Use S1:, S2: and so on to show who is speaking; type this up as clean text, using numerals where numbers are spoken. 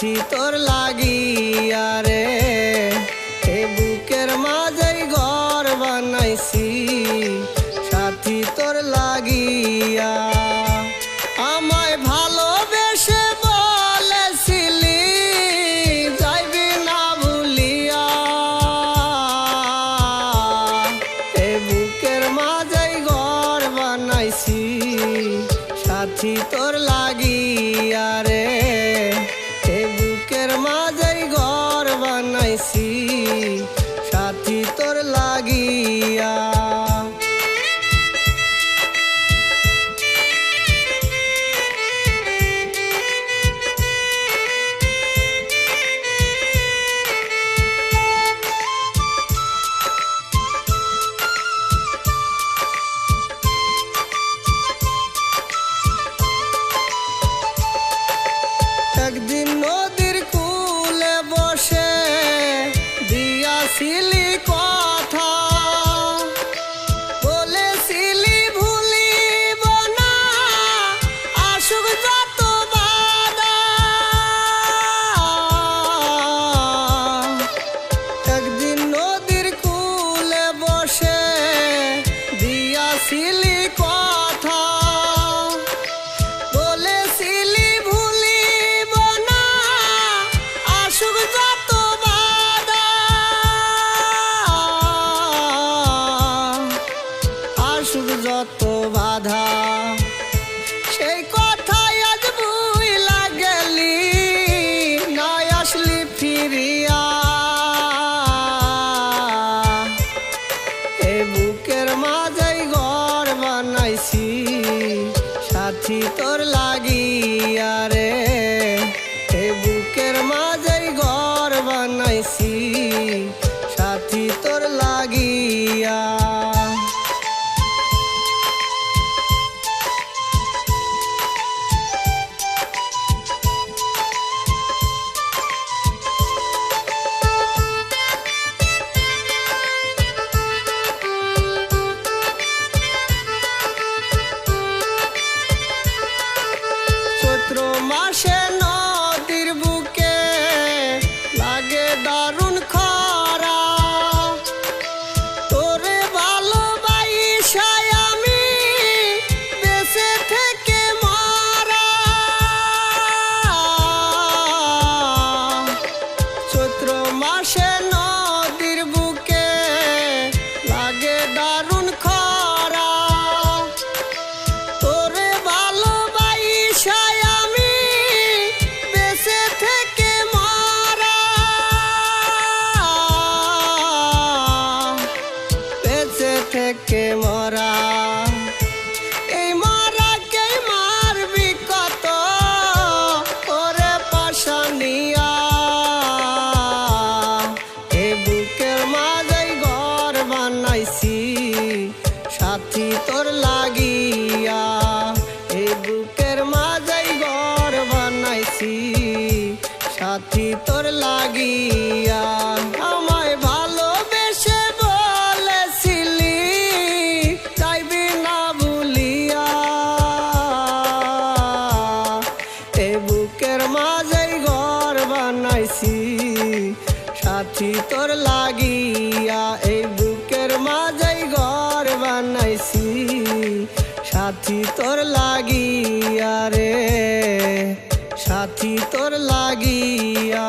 S1: সাথী তোর লাগিয়া রে এ বুকের মাঝে ঘর বানাইছি সাথী তোর লাগিয়া। আমায় ভালোবেসে বলেছিলি যাইবি না ভুলিয়া, এ বুকের মাঝে ঘর বানাইছি সাথী তোর লাগিয়া রে এ বুকের মাঝে ঘর বানাইছি সাথী তোর লাগিয়া। একদিন নদীর কূলে বসে দিয়াছিলি কথা, বলেছিলি ভুলিব না আসুক যত বাধা। একদিন নদীর কূলে বসে দিয়াছিলি কথা, বলেছিলি যত বাধা, সেই কথাই আজ ভুইলা গেলি নাই আসলি ফিরিয়া। এ বুকের মাঝে ঘর বানাইছি সাথী তোর লাগিয়া রে এ বুকের মাঝে ঘর বানাইছি সাথী তোর লাগিয়া। চৈত্র মাসে নদীর বুকে লাগে দারুণ খরা, তোরে ভালোবাসায় আমি বেঁচে থেকে মরা। চৈত্র মাসে নদীর বুকে লাগে দারুণ খরা, তোরে ভালোবাসায় থেকে মরা। এই মরাকে মারবি কত ওরে পাশানিয়া, এ বুকের মাঝে ঘর বানাইছি সাথী তোর লাগিয়া, এ বুকের মাঝে ঘর বানাইছি সাথী তোর লাগিয়া। আমায় ভালোবেসে বলেছিলি যাইবি না ভুলিয়া, এ বুকের মাঝে ঘর বানাইছি সাথী তোর লাগিয়া, এই বুকের মাঝে ঘর বানাইছি সাথী তোর লাগিয়া রে সাথী তোর লাগিয়া।